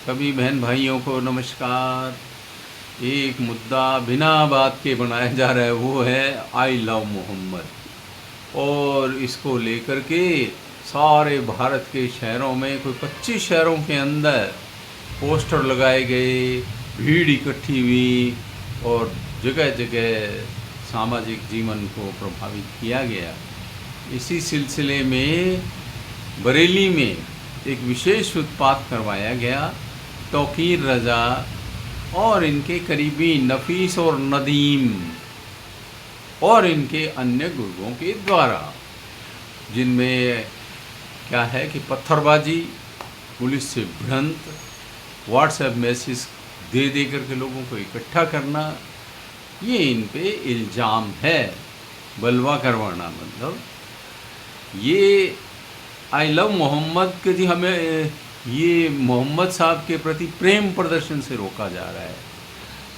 सभी बहन भाइयों को नमस्कार। एक मुद्दा बिना बात के बनाया जा रहा है, वो है आई लव मोहम्मद। और इसको लेकर के सारे भारत के शहरों में, कोई 25 शहरों के अंदर पोस्टर लगाए गए, भीड़ इकट्ठी हुई और जगह जगह सामाजिक जीवन को प्रभावित किया गया। इसी सिलसिले में बरेली में एक विशेष उत्पात करवाया गया। तौकीर रज़ा और इनके करीबी नफीस और नदीम और इनके अन्य गुर्गों के द्वारा, जिनमें क्या है कि पत्थरबाजी, पुलिस से भिड़ंत, व्हाट्सएप मैसेज दे दे करके लोगों को इकट्ठा करना, ये इन पे इल्ज़ाम है। बलवा करवाना मतलब ये आई लव मोहम्मद के जी, हमें ये मोहम्मद साहब के प्रति प्रेम प्रदर्शन से रोका जा रहा है।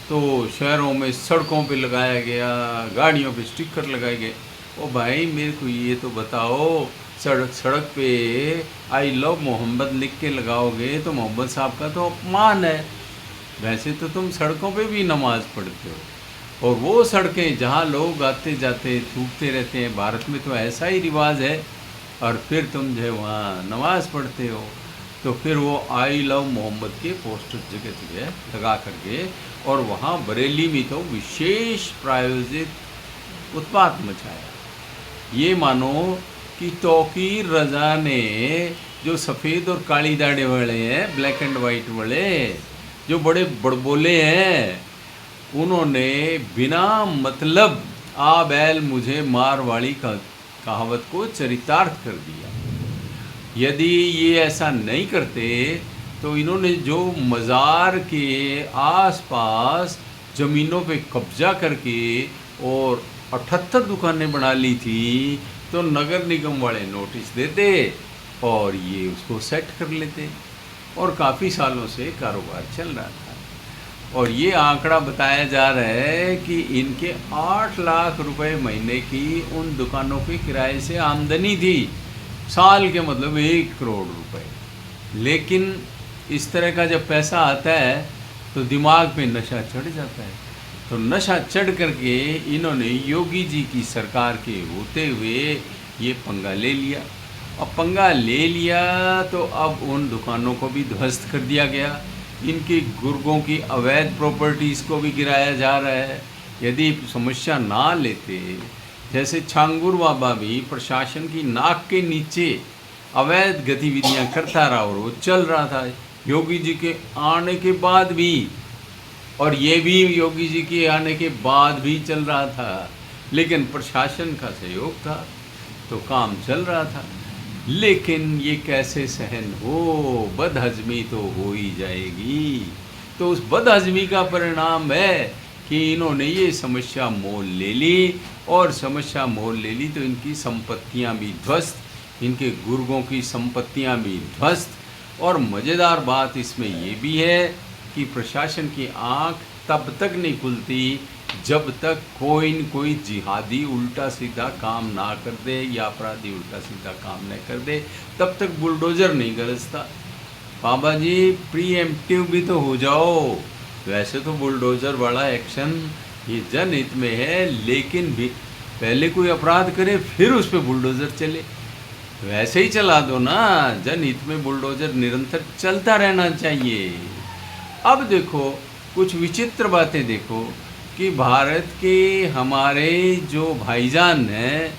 तो शहरों में सड़कों पे लगाया गया, गाड़ियों पे स्टिकर लगाए गए। ओ भाई, मेरे को ये तो बताओ, सड़क पे आई लव मोहम्मद लिख के लगाओगे तो मोहम्मद साहब का तो अपमान है। वैसे तो तुम सड़कों पे भी नमाज़ पढ़ते हो, और वो सड़कें जहाँ लोग आते जाते थूकते रहते हैं, भारत में तो ऐसा ही रिवाज है, और फिर तुम जो है वहाँ नमाज़ पढ़ते हो। तो फिर वो आई लव मोहम्मद के पोस्टर जगह जगह लगा करके, और वहाँ बरेली में तो विशेष प्रायोजित उत्पात मचाया। ये मानो कि तौकीर रज़ा ने, जो सफ़ेद और काली दाढ़े वाले हैं, ब्लैक एंड वाइट वाले, जो बड़े बड़बोले हैं, उन्होंने बिना मतलब आ बैल मुझे मार वाली कहावत को चरितार्थ कर दिया। यदि ये ऐसा नहीं करते तो इन्होंने जो मज़ार के आसपास ज़मीनों पे कब्जा करके और 78 दुकानें बना ली थी, तो नगर निगम वाले नोटिस देते और ये उसको सेट कर लेते, और काफ़ी सालों से कारोबार चल रहा था। और ये आंकड़ा बताया जा रहा है कि इनके 8 लाख रुपए महीने की उन दुकानों के किराए से आमदनी थी। साल के मतलब 1 करोड़ रुपए। लेकिन इस तरह का जब पैसा आता है तो दिमाग पे नशा चढ़ जाता है। तो नशा चढ़ करके इन्होंने योगी जी की सरकार के होते हुए ये पंगा ले लिया। अब पंगा ले लिया तो अब उन दुकानों को भी ध्वस्त कर दिया गया। इनके गुर्गों की अवैध प्रॉपर्टीज़ को भी गिराया जा रहा है। यदि समस्या ना लेते, जैसे छांगुर बाबा भी प्रशासन की नाक के नीचे अवैध गतिविधियां करता रहा और वो चल रहा था योगी जी के आने के बाद भी, और ये भी योगी जी के आने के बाद भी चल रहा था, लेकिन प्रशासन का सहयोग था तो काम चल रहा था। लेकिन ये कैसे सहन हो, बदहजमी तो हो ही जाएगी। तो उस बदहजमी का परिणाम है कि इन्होंने ये समस्या मोल ले ली, और समस्या मोल ले ली तो इनकी संपत्तियां भी ध्वस्त, इनके गुर्गों की संपत्तियां भी ध्वस्त। और मज़ेदार बात इसमें ये भी है कि प्रशासन की आंख तब तक नहीं खुलती जब तक कोई न कोई जिहादी उल्टा सीधा काम ना कर दे या अपराधी उल्टा सीधा काम न कर दे, तब तक बुलडोज़र नहीं गरजता। बाबा जी, प्रीएम्प्टिव भी तो हो जाओ। वैसे तो बुलडोज़र वाला एक्शन ये जनहित में है, लेकिन भी पहले कोई अपराध करे फिर उस पर बुलडोज़र चले। वैसे ही चला दो ना, जनहित में बुलडोज़र निरंतर चलता रहना चाहिए। अब देखो कुछ विचित्र बातें देखो कि भारत के हमारे जो भाईजान हैं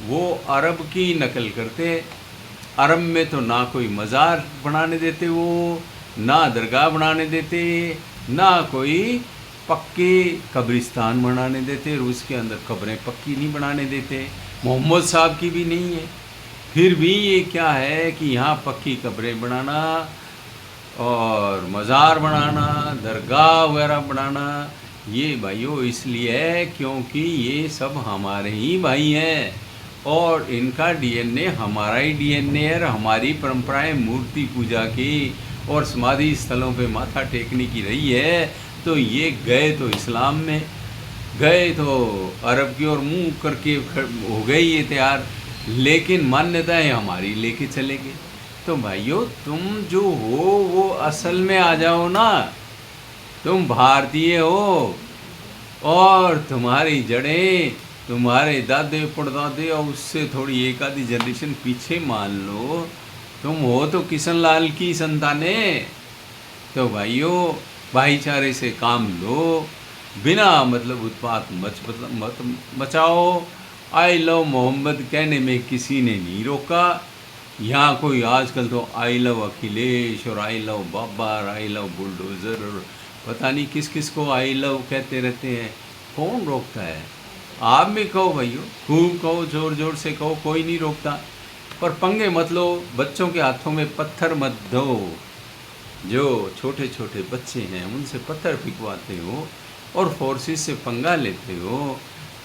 वो अरब की नकल करते। अरब में तो ना कोई मज़ार बनाने देते, वो ना दरगाह बनाने देते, ना कोई पक्के कब्रिस्तान बनाने देते। रूस के अंदर कब्रें पक्की नहीं बनाने देते, मोहम्मद साहब की भी नहीं है। फिर भी ये क्या है कि यहाँ पक्की कब्रें बनाना और मज़ार बनाना, दरगाह वगैरह बनाना, ये भाइयों इसलिए है क्योंकि ये सब हमारे ही भाई हैं, और इनका डीएनए हमारा ही डीएनए है। हमारी परंपराएं मूर्ति पूजा की और समाधि स्थलों पे माथा टेकने की रही है। तो ये गए तो इस्लाम में, गए तो अरब की ओर मुँह करके हो गए ये तैयार, लेकिन मान्यताएं हमारी लेके चले गए। तो भाइयों, तुम जो हो वो असल में आ जाओ ना। तुम भारतीय हो और तुम्हारी जड़ें तुम्हारे दादे परदादे और उससे थोड़ी एक आधी जनरेशन पीछे मान लो। तुम हो तो किशन लाल की संतानें। तो भाइयों, भाईचारे से काम लो, बिना मतलब उत्पात मत मचाओ। आई लव मोहम्मद कहने में किसी ने नहीं रोका। यहाँ कोई आजकल तो आई लव अखिलेश और I love Babar, I love bulldozer और पता नहीं किस किस को आई लव कहते रहते हैं। कौन रोकता है? आप भी कहो भाइयों, खूब कहो, ज़ोर ज़ोर से कहो, कोई नहीं रोकता। पर पंगे मत लो, बच्चों के हाथों में पत्थर मत दो। जो छोटे छोटे बच्चे हैं उनसे पत्थर फिकवाते हो और फोर्सेस से पंगा लेते हो,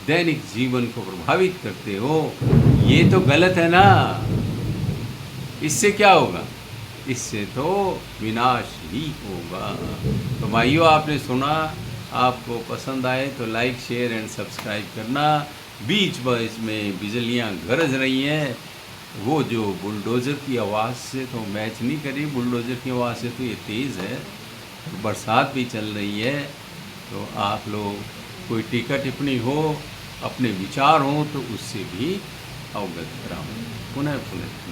दैनिक जीवन को प्रभावित करते हो, ये तो गलत है ना। इससे क्या होगा? इससे तो विनाश ही होगा। तो भाइयों, आपने सुना, आपको पसंद आए तो लाइक शेयर एंड सब्सक्राइब करना। बीच बीच में बिजलियां गरज रही हैं, वो जो बुलडोज़र की आवाज़ से तो मैच नहीं करी। बुलडोज़र की आवाज़ से तो ये तेज़ है। बरसात भी चल रही है। तो आप लोग कोई टीका टिप्पणी हो, अपने विचार हों तो उससे भी अवगत कराओ। पुनः पुनः।